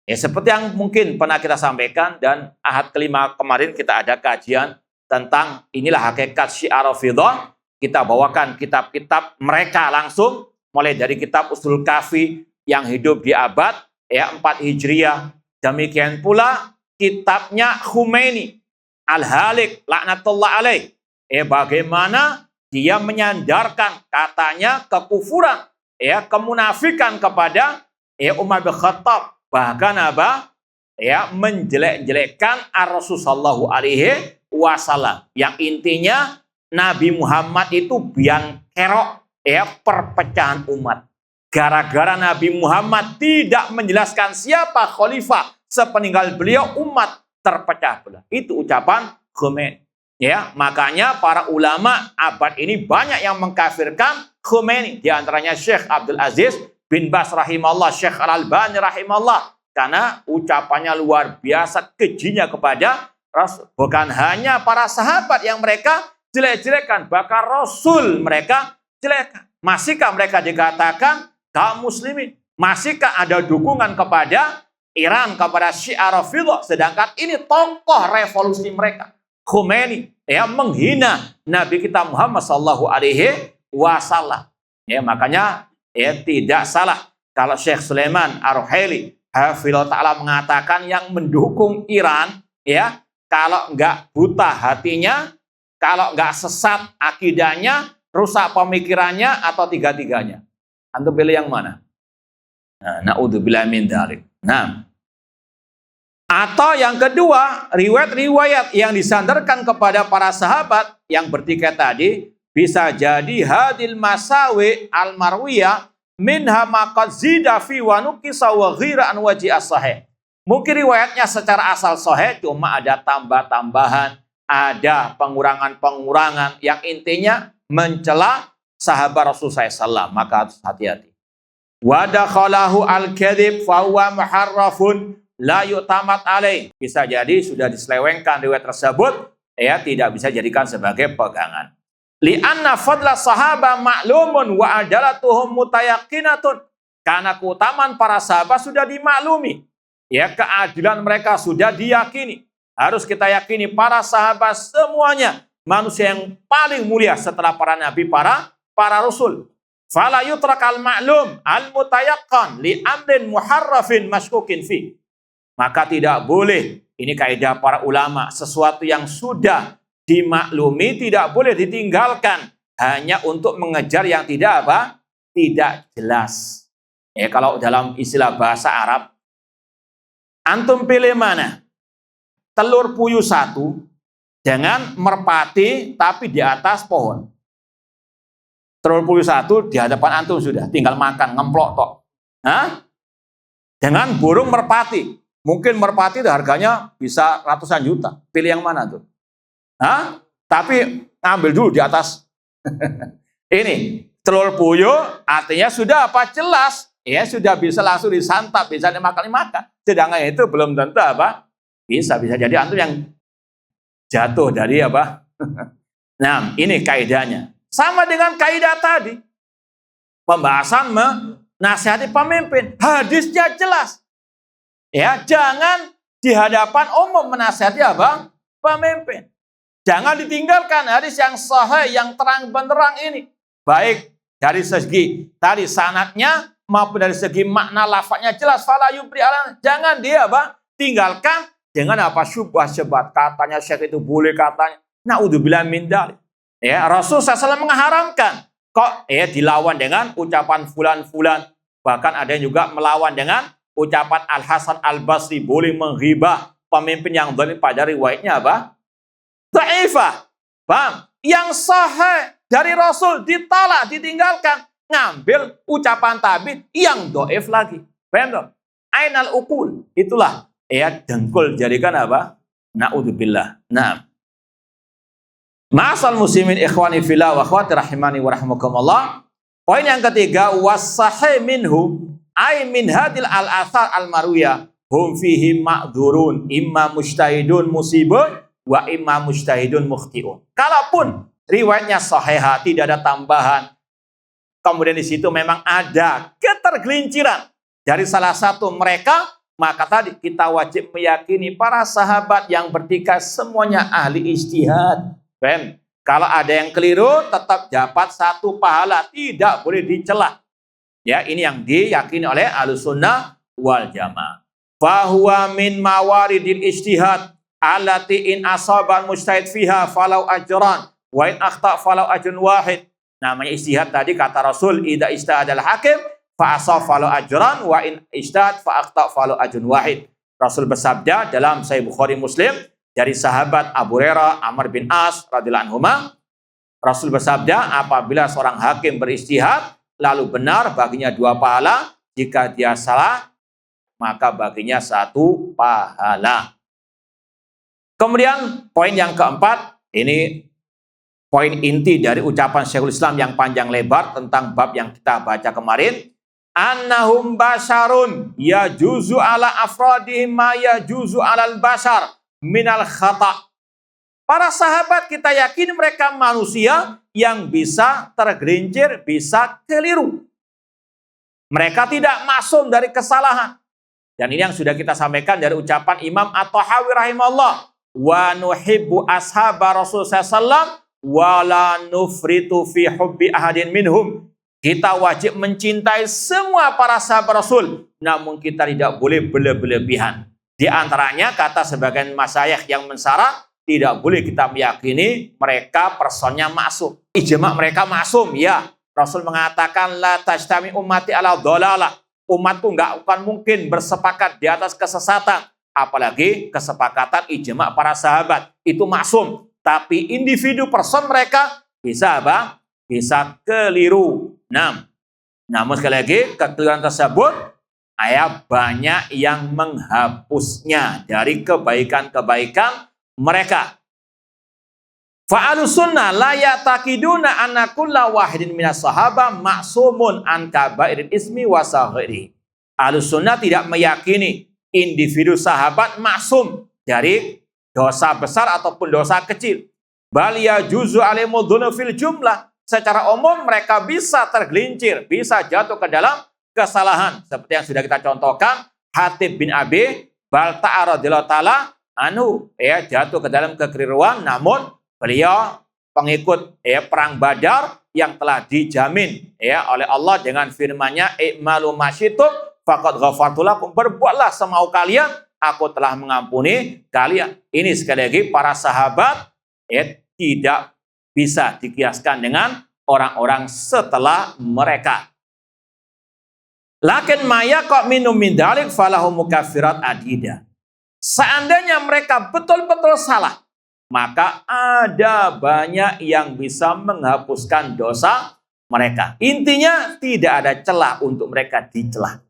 Ya, seperti yang mungkin pernah kita sampaikan, dan Ahad kelima kemarin kita ada kajian tentang inilah hakikat Syiah Rafidhah. Kita bawakan kitab-kitab mereka langsung, mulai dari kitab Ushul Kafi yang hidup di abad 4 Hijriah. Demikian pula kitabnya Khomeini Al-Halik laknatullah alaih. Bagaimana dia menyandarkan katanya kekufuran, kemunafikan kepada Umar bin Khattab, bahkan apa? Menjelek-jelekkan Rasul sallallahu alaihi wasallam. Yang intinya Nabi Muhammad itu biang kerok perpecahan umat. Gara-gara Nabi Muhammad tidak menjelaskan siapa khalifah sepeninggal beliau, umat terpecah belah. Itu ucapan Khomeini. Ya, makanya para ulama abad ini banyak yang mengkafirkan Khomeini. Di antaranya Syekh Abdul Aziz bin Baz rahimahullah, Syekh Al-Albani rahimahullah. Karena ucapannya luar biasa kejinya kepada Rasul. Bukan hanya para sahabat yang mereka jelek-jelekan, bahkan Rasul mereka jelekan. Masihkah mereka dikatakan kaum muslimin? Masihkah ada dukungan kepada Iran, kepada Syiah Rafidhah? Sedangkan ini tokoh revolusi mereka. Khomeini menghina Nabi kita Muhammad sallallahu alaihi wasallam. Makanya tidak salah kalau Syekh Sulaiman Ar-Ruhaili hafizahullah taala mengatakan yang mendukung Iran kalau enggak buta hatinya, kalau enggak sesat akidahnya, rusak pemikirannya, atau tiga-tiganya. Antum pilih yang mana? Na'udzubillah min dzalik. Nah, atau yang kedua, riwayat-riwayat yang disandarkan kepada para sahabat yang bertikai tadi bisa jadi hadil masawi al-marwiyah minha ma qad zida fi wa nuqisa wa ghira an waji as-sahih. Mungkin riwayatnya secara asal sahih, cuma ada tambah-tambahan, ada pengurangan-pengurangan yang intinya mencela sahabat Rasulullah SAW. Maka harus hati-hati. Wa dakhalahu al-kadhib fa huwa muharrafun la yu'tamad alaih. Bisa jadi sudah diselewengkan riwayat tersebut, tidak bisa jadikan sebagai pegangan. Li'anna fadla sahaba ma'lumun wa adalatuhum mutayaqqinatun. Karena keutamaan para sahabat sudah dimaklumi. Keadilan mereka sudah diyakini. Harus kita yakini para sahabat semuanya manusia yang paling mulia setelah para nabi, para rasul. Fala yutrakal ma'lum al-mutayaqqan li amrin muharrafin mashkukin fi. Maka tidak boleh, ini kaidah para ulama, sesuatu yang sudah dimaklumi tidak boleh ditinggalkan hanya untuk mengejar yang tidak jelas. Kalau dalam istilah bahasa Arab, antum pilih mana? Telur puyuh satu dengan merpati tapi di atas pohon. Telur puyuh satu di hadapan antum sudah, tinggal makan, ngemplok tok. Dengan burung merpati. Mungkin merpati itu harganya bisa ratusan juta. Pilih yang mana tuh? Tapi ambil dulu di atas. Ini telur puyuh artinya sudah apa? Jelas. Sudah bisa langsung disantap, bisa dimakan. Sedangkan itu belum tentu apa? Bisa jadi antum yang jatuh dari apa? Nah, ini kaidahnya. Sama dengan kaidah tadi. Pembahasan menasihati pemimpin. Hadisnya jelas. Jangan di hadapan umum menasihati apa? Pemimpin. Jangan ditinggalkan hadis yang sahih, yang terang benderang ini. Baik dari segi tadi sanadnya maupun dari segi makna lafadznya jelas. Fala yubri ala. Jangan dia apa? Tinggalkan dengan apa? Syubhat-syubhat. Katanya syekh itu boleh, katanya. Na'udzubillah min dzalik. Rasul SAW mengharamkan. Kok dilawan dengan ucapan fulan-fulan. Bahkan ada yang juga melawan dengan ucapan Al-Hasan Al-Basri, boleh menghibah pemimpin yang zalim pada riwayatnya apa? Dhaifah. Paham? Yang sahih dari Rasul ditolak, ditinggalkan. Ngambil ucapan tabi'in yang do'if lagi. Paham dong? Ainal ukul. Itulah. Dengkul jadikan apa? Na'udzubillah. Nah. Ma'asal muslimin ikhwani fillah wa akhwati rahimani wa rahmakumullah. Poin yang ketiga, was-sahih minhu ay min hadil al-athar al-marwiyah hum fihi ma'dzurun imma mujtahidun musibun wa imma mujtahidun mukhtiun. Kalaupun riwayatnya sahihah, tidak ada tambahan, kemudian di situ memang ada ketergelinciran dari salah satu mereka, maka tadi kita wajib meyakini para sahabat yang bertiga semuanya ahli ijtihad. Ben, kalau ada yang keliru tetap dapat satu pahala, tidak boleh dicela. Ya, ini yang diyakini oleh Ahlussunnah wal Jamaah. Fahuwa min mawaridil ijtihad allati in asaban mujtahid fiha falau ajran wa in akhta falau ajrun wahid. Namanya ijtihad tadi kata Rasul, idza ijtahadal hakim fa asaf falau ajran wa in ijtahad fa akhta falau ajrun wahid. Rasul bersabda dalam Sahih Bukhari Muslim dari sahabat Abu Hurairah Amr bin As radhiyallahu anhuma, Rasul bersabda, apabila seorang hakim berijtihad lalu benar, baginya 2 pahala. Jika dia salah, maka baginya 1 pahala. Kemudian poin yang keempat, ini poin inti dari ucapan Syekhul Islam yang panjang lebar tentang bab yang kita baca kemarin. Annahum basyarun yajuzu ala afradihim ma yajuzu alal basyar minal khata'. Para sahabat kita yakin mereka manusia yang bisa tergelincir, bisa keliru. Mereka tidak maksum dari kesalahan. Dan ini yang sudah kita sampaikan dari ucapan Imam At-Tahawi rahimahullah. Wa nuhibbu ashaba Rasulullah sallallahu wa la nufritu fi hubbi ahadin minhum. Kita wajib mencintai semua para sahabat Rasul, namun kita tidak boleh berlebihan. Di antaranya kata sebagian masyayikh yang mensarah, tidak boleh kita meyakini mereka personnya maksum. Ijma mereka maksum, ya. Rasul mengatakan la tajtami ummati ala dhalalah. Umatku enggak akan mungkin bersepakat di atas kesesatan, apalagi kesepakatan ijma para sahabat. Itu maksum, tapi individu person mereka bisa apa? Bisa keliru. Namun sekali lagi kekeliruan tersebut banyak yang menghapusnya dari kebaikan-kebaikan mereka. Fa'alus sunnah la ya'taqiduna anna kulla wahidin minas sahaba ma'sumun an kaba'iril ismi wa saghiri. Ahlus sunnah tidak meyakini individu sahabat maksum dari dosa besar ataupun dosa kecil. Bal yajuzu alaihimu dzunu fil jumlah. Secara umum mereka bisa tergelincir, bisa jatuh ke dalam kesalahan. Seperti yang sudah kita contohkan, Hatib bin Abi Balta'a radhiyallahu ta'ala anhu jatuh ke dalam kekeliruan, namun beliau pengikut perang Badar yang telah dijamin oleh Allah dengan firman-Nya i'malu masyitum faqad ghafartu lakum, berbuatlah semau kalian, aku telah mengampuni kalian. Ini sekali lagi para sahabat tidak bisa dikiaskan dengan orang-orang setelah mereka. Lakin maya kok minum min dalik falahu mukaffirat adida. Seandainya mereka betul-betul salah, maka ada banyak yang bisa menghapuskan dosa mereka. Intinya tidak ada celah untuk mereka dicela.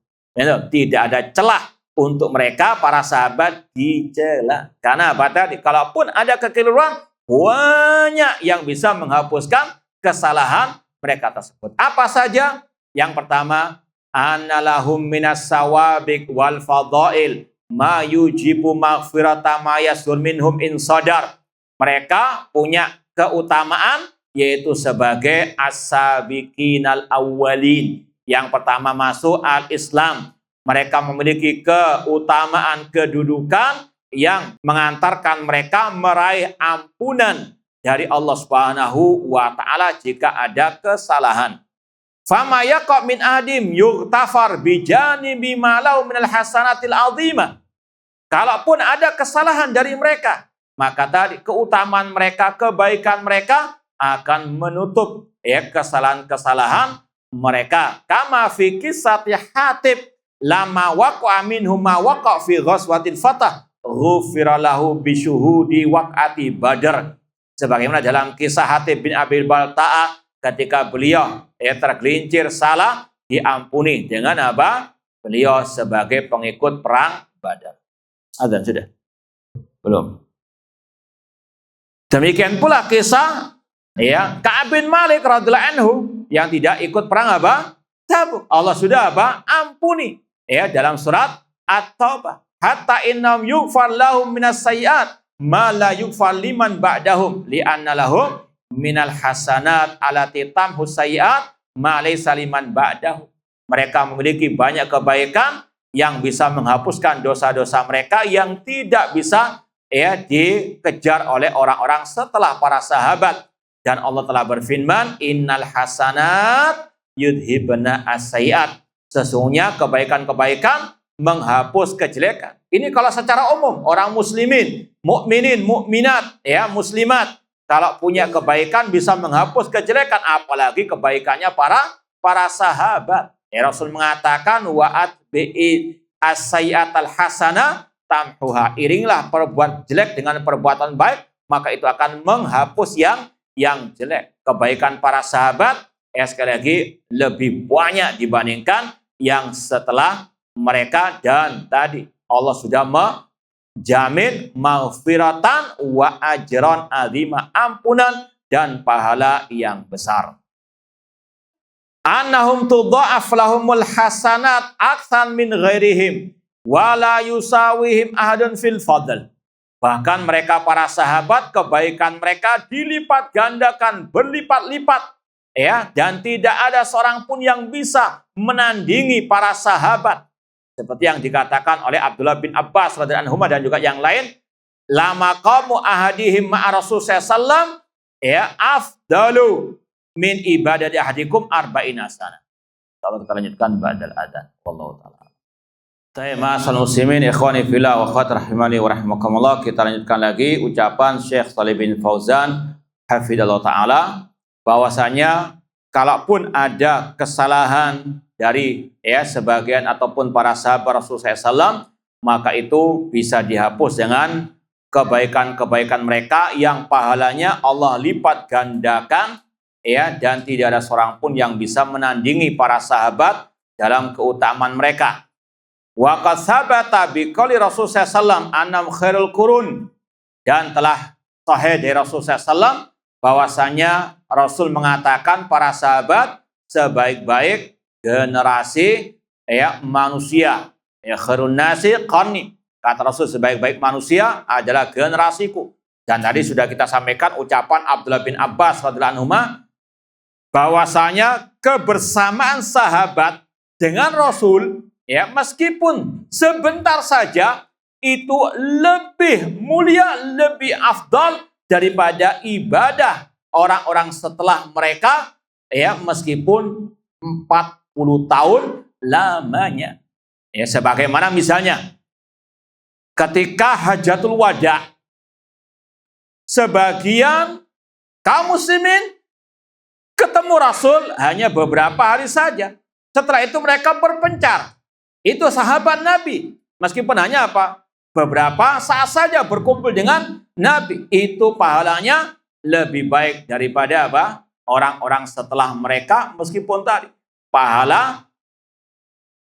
Tidak ada celah untuk mereka para sahabat dicela. Karena apa tadi? Kalaupun ada kekeliruan, banyak yang bisa menghapuskan kesalahan mereka tersebut. Apa saja? Yang pertama, annalahum minas sawabiq wal fadail ma yujibu maghfirata ma yasdur minhum in sadar. Mereka punya keutamaan yaitu sebagai as-sabiqinal awwalin. Yang pertama masuk al-Islam. Mereka memiliki keutamaan kedudukan yang mengantarkan mereka meraih ampunan dari Allah Subhanahu wa taala jika ada kesalahan. Fama yaqa min adim yughtafar bijanibi malau minal hasanatil azimah. Kalaupun ada kesalahan dari mereka, maka tadi keutamaan mereka, kebaikan mereka akan menutup kesalahan-kesalahan mereka. Kama fi qissati Hatib lama waqa'a minhum ma waqa' fi ghazwatil Fatah ghufira lahu bi syuhudi waq'ati Badr. Sebagaimana dalam kisah Hatib bin Abi Balta'ah ketika beliau tergelincir salah, diampuni dengan apa? Beliau sebagai pengikut perang Badar. Azan sudah? Belum. Demikian pula kisah Ka'ab bin Malik radhiyallahu anhu yang tidak ikut perang apa? Tabuk. Allah sudah apa? Ampuni. Dalam surat At-Taubah. Hatta innam yughfar lahum minas sayyi'at ma la yughfar liman ba'dahum li'anna lahum minal hasanat allati tamhu sayyi'at ma laysa liman ba'dahum. Mereka memiliki banyak kebaikan yang bisa menghapuskan dosa-dosa mereka yang tidak bisa dikejar oleh orang-orang setelah para sahabat. Dan Allah telah berfirman, innal hasanat yudhibna as-sayyi'at. Sesungguhnya kebaikan-kebaikan menghapus kejelekan. Ini kalau secara umum orang muslimin, mukminin, mukminat, muslimat, kalau punya kebaikan bisa menghapus kejelekan, apalagi kebaikannya para sahabat. Rasul mengatakan wa'at bi'i as-sayyi'atal hasanah tamhuha. Iringlah perbuatan jelek dengan perbuatan baik, maka itu akan menghapus yang jelek. Kebaikan para sahabat sekali lagi lebih banyak dibandingkan yang setelah mereka, dan tadi Allah sudah menjamin maghfiratan wa ajran azima, ampunan dan pahala yang besar. Annahum tudha'af lahumul hasanat aksan min ghairihim wa la yusawihim ahadun fil fadl. Bahkan mereka para sahabat, kebaikan mereka dilipat gandakan, berlipat-lipat, dan tidak ada seorang pun yang bisa menandingi para sahabat. Seperti yang dikatakan oleh Abdullah bin Abbas radhiyallahu anhu dan juga yang lain, lama qamu ahadihim ma'a Rasulullah sallallahu afdalu min ibadati ahadikum arba'ina sana. Kalau kita lanjutkan ba'dal adzan. Wallahu taala. Ma'asal muslimin ikhwani fillah wa akhwat rahimani wa rahimakumullah. Kita lanjutkan lagi ucapan Syekh Shalih bin Fauzan hafizallahu taala, bahwasanya kalaupun ada kesalahan dari sebagian ataupun para sahabat Rasulullah SAW, maka itu bisa dihapus dengan kebaikan-kebaikan mereka yang pahalanya Allah lipat gandakan, dan tidak ada seorang pun yang bisa menandingi para sahabat dalam keutamaan mereka. Wa qad sabata bi qouli Rasulullah SAW annam khairul qurun, dan telah sahih dari Rasulullah SAW bahwasanya Rasul mengatakan para sahabat sebaik-baik generasi manusia. Khairun nasi qarni, kata Rasul, sebaik-baik manusia adalah generasiku. Dan tadi sudah kita sampaikan ucapan Abdullah bin Abbas radhiyallahu anhu bahwasanya kebersamaan sahabat dengan Rasul meskipun sebentar saja itu lebih mulia, lebih afdal daripada ibadah orang-orang setelah mereka meskipun 40 tahun lamanya. Sebagaimana misalnya ketika Hajatul Wada, sebagian kaum muslimin ketemu Rasul hanya beberapa hari saja. Setelah itu mereka berpencar. Itu sahabat Nabi. Meskipun hanya apa? Beberapa saat saja berkumpul dengan Nabi. Itu pahalanya lebih baik daripada apa? Orang-orang setelah mereka, meskipun tadi pahala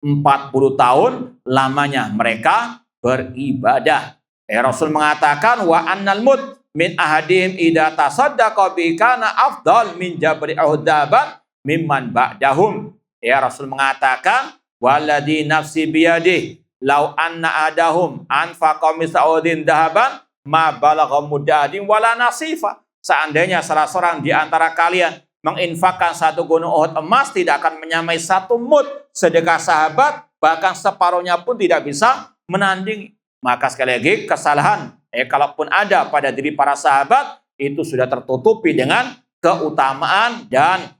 40 tahun lamanya mereka beribadah. Rasul mengatakan wa annal mut min ahadim idza tasaddaqa bi kana afdal min jabri uhdaban mimman ba'dahum. Rasul mengatakan waladhi nafsi biyadih law anna adahum anfaqa mis'udin dahaban ma balagha mudadin wala nasifa. Seandainya salah seorang di antara kalian menginfakkan satu gunung Uhud emas, tidak akan menyamai satu mud sedekah sahabat, bahkan separuhnya pun tidak bisa menandingi. Maka sekali lagi kesalahan kalaupun ada pada diri para sahabat, itu sudah tertutupi dengan keutamaan dan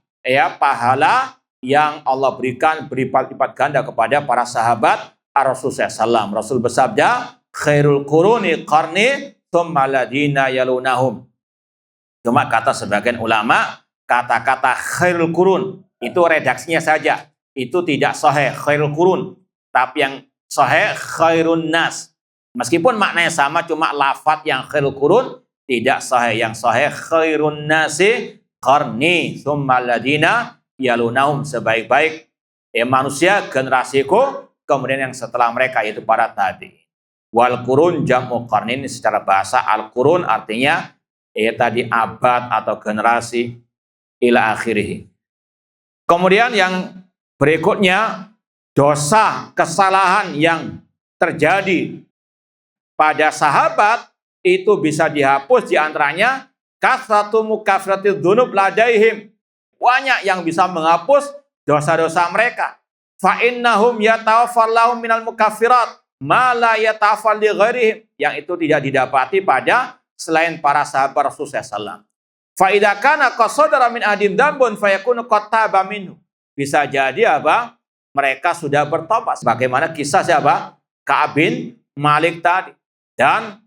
pahala yang Allah berikan berlipat-lipat ganda kepada para sahabat Rasulullah SAW. Rasul bersabda, khairul quruni qarni tsumma ladina yalunahum. Cuma kata sebagian ulama, kata-kata khairul qurun itu redaksinya saja, itu tidak sahih khairul qurun, tapi yang sahih khairun nas. Meskipun maknanya sama, cuma lafaz yang khairul qurun Tidak sahih. Yang sahih khairun nasi qarni tsumma alladziina yalunahum. Sebaik-baik manusia generasiku, kemudian yang setelah mereka yaitu para tabi'in. Wal qurun jam'u qarnin, secara bahasa al qurun artinya tadi abad atau generasi ila akhirih. Kemudian yang berikutnya, dosa kesalahan yang terjadi pada sahabat itu bisa dihapus, diantaranya kasratu mukaffiratil dzunub ladaihim, banyak yang bisa menghapus dosa-dosa mereka. Fa innahum yatawaffallahum minal mukaffirat ma la yatawaffal li ghairihim, yang itu tidak didapati pada selain para sahabat Rasulullah SAW. Fa idza kana qasadara min adim dzambun fayakunu qad taba minhu. Bisa jadi apa? Mereka sudah bertobat. Sebagaimana kisah siapa? Ka'ab bin Malik tadi. Dan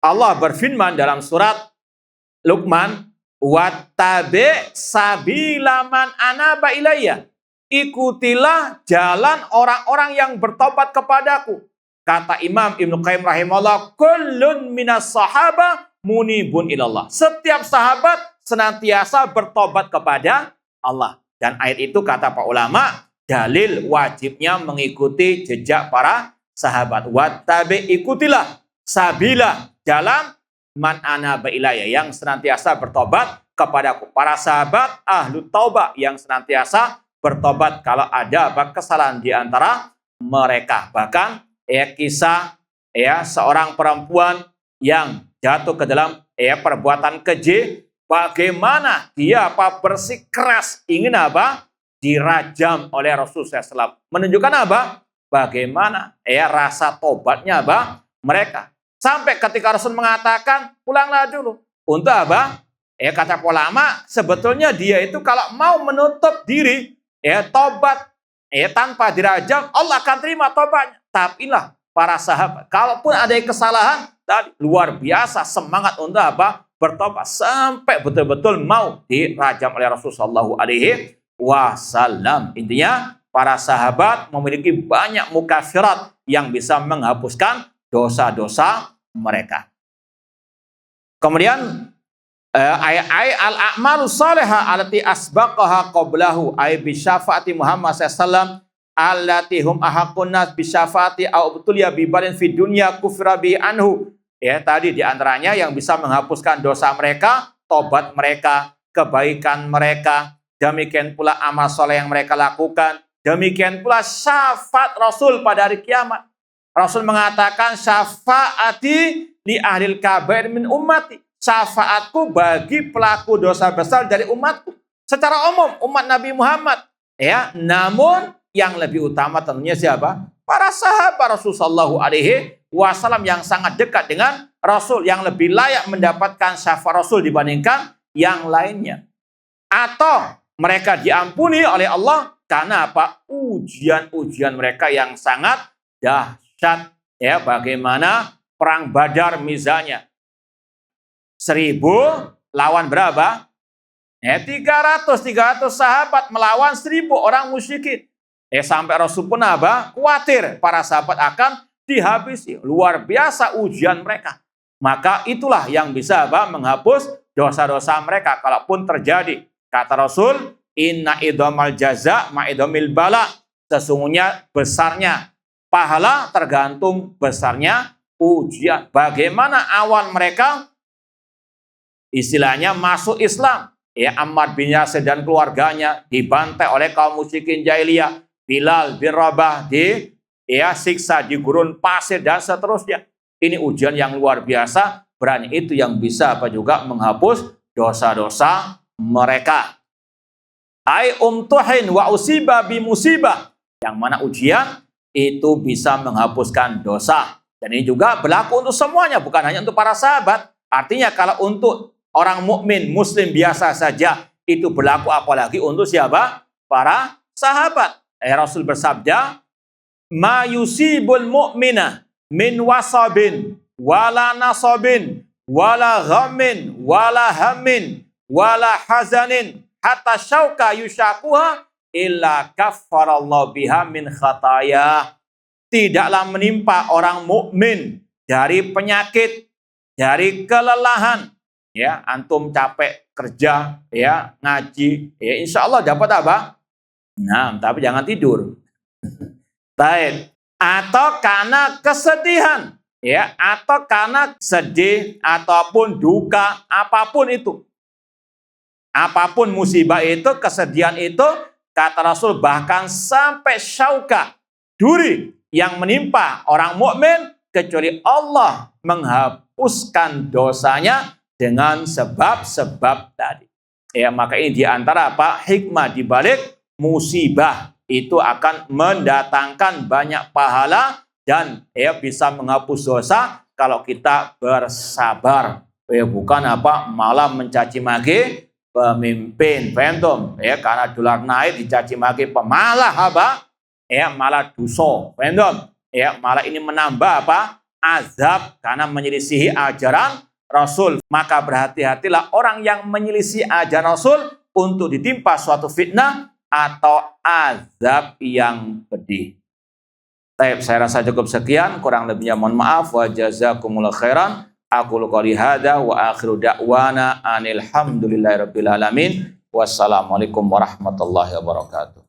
Allah berfirman dalam surat Luqman, wattabi sabila man anaba ilayya. Ikutilah jalan orang-orang yang bertobat kepadaku. Kata Imam Ibnu Qayyim rahimahullah, kullun minas sahaba munibun ilallah. Setiap sahabat senantiasa bertobat kepada Allah. Dan ayat itu kata pak ulama, dalil wajibnya mengikuti jejak para sahabat. Wattabi, ikutilah sabila, jalan man anaba ilayya, yang senantiasa bertobat kepadaku. Para sahabat ahlu taubah yang senantiasa bertobat kalau ada kesalahan di antara mereka. Bahkan kisah seorang perempuan yang jatuh ke dalam perbuatan keji, bagaimana dia bersikeras ingin dirajam oleh Rasulullah SAW. Menunjukkan bagaimana rasa tobatnya mereka. Sampai ketika Rasul mengatakan pulanglah dulu. Untuk kata ulama, sebetulnya dia itu kalau mau menutup diri tobat tanpa dirajam, Allah akan terima tobatnya. Tapi lah para sahabat, kalaupun ada kesalahan tadi, luar biasa semangat untuk bertobat sampai betul-betul mau dirajam oleh Rasulullah SAW. Intinya para sahabat memiliki banyak mukaffirat yang bisa menghapuskan dosa-dosa mereka. Kemudian al-a'malu salihah allati asbaqaha qablahu ay bi syafaati Muhammad sallallahu allati hum ahaqqun nas bi syafaati aw ubtuliya bi balin fid dunya kufra bi anhu. Tadi diantaranya yang bisa menghapuskan dosa mereka, tobat mereka, kebaikan mereka, demikian pula amal soleh yang mereka lakukan, demikian pula syafaat Rasul pada hari kiamat. Rasul mengatakan syafaati li ahlil kabair min ummati, syafaatku bagi pelaku dosa besar dari umatku. Secara umum umat Nabi Muhammad, namun yang lebih utama tentunya siapa? Para sahabat Rasulullah SAW yang sangat dekat dengan Rasul, yang lebih layak mendapatkan syafaat Rasul dibandingkan yang lainnya. Atau mereka diampuni oleh Allah karena ujian-ujian mereka yang sangat dahsyat. Bagaimana perang Badar misalnya. 1000 lawan berapa? 300 sahabat melawan 1000 orang musyrikin. Sampai Rasul pun khawatir para sahabat akan dihabisi. Luar biasa ujian mereka. Maka itulah yang bisa menghapus dosa-dosa mereka kalaupun terjadi. Kata Rasul, inna idhamal jaza ma idhamil bala. Sesungguhnya besarnya pahala tergantung besarnya ujian. Bagaimana awal mereka istilahnya masuk Islam. Ammar bin Yasir dan keluarganya dibantai oleh kaum musyrikin jahiliyah. Bilal bin Rabah siksa di gurun pasir dan seterusnya. Ini ujian yang luar biasa. Berani itu yang bisa juga menghapus dosa-dosa mereka. Ai umtuhin wa usiba bi musibah. Yang mana ujian itu bisa menghapuskan dosa. Dan ini juga berlaku untuk semuanya, bukan hanya untuk para sahabat. Artinya kalau untuk orang mukmin muslim biasa saja itu berlaku, apalagi untuk siapa? Para sahabat. Rasul bersabda, ma yusibul mu'mina min wasabin wala nasabin wala ghammin wala hammin wala hazanin hatta syauka yushakuha illa kaffarallahu biha min khataya. Tidaklah menimpa orang mukmin dari penyakit, dari kelelahan. Ya, antum capek kerja, ya, ngaji, ya, insya Allah dapat apa? Nah, tapi jangan tidur. Baik. Atau karena kesedihan, ya, atau karena sedih ataupun duka, apapun itu. Apapun musibah itu, kesedihan itu, kata Rasul bahkan sampai syauka, duri yang menimpa orang mukmin, kecuali Allah menghapuskan dosanya dengan sebab-sebab tadi. Ya, maka ini diantara apa? Hikmah dibalik musibah itu akan mendatangkan banyak pahala dan ya bisa menghapus dosa kalau kita bersabar. Ya, bukan apa? Malah mencaci maki pemimpin, paham ya, karena dolar naik dicaci maki pemalah apa? Ya, malah dosa, paham ya, malah ini menambah apa? Azab karena menyelisihi ajaran Rasul. Maka berhati-hatilah orang yang menyelisih ajaran Rasul untuk ditimpa suatu fitnah atau azab yang pedih. Baik, saya rasa cukup sekian, kurang lebihnya mohon maaf. Wa jazakumullah khairan. Aku qouli hadza wa akhiru da'wana anil hamdulillahirabbil alamin. Wassalamualaikum warahmatullahi wabarakatuh.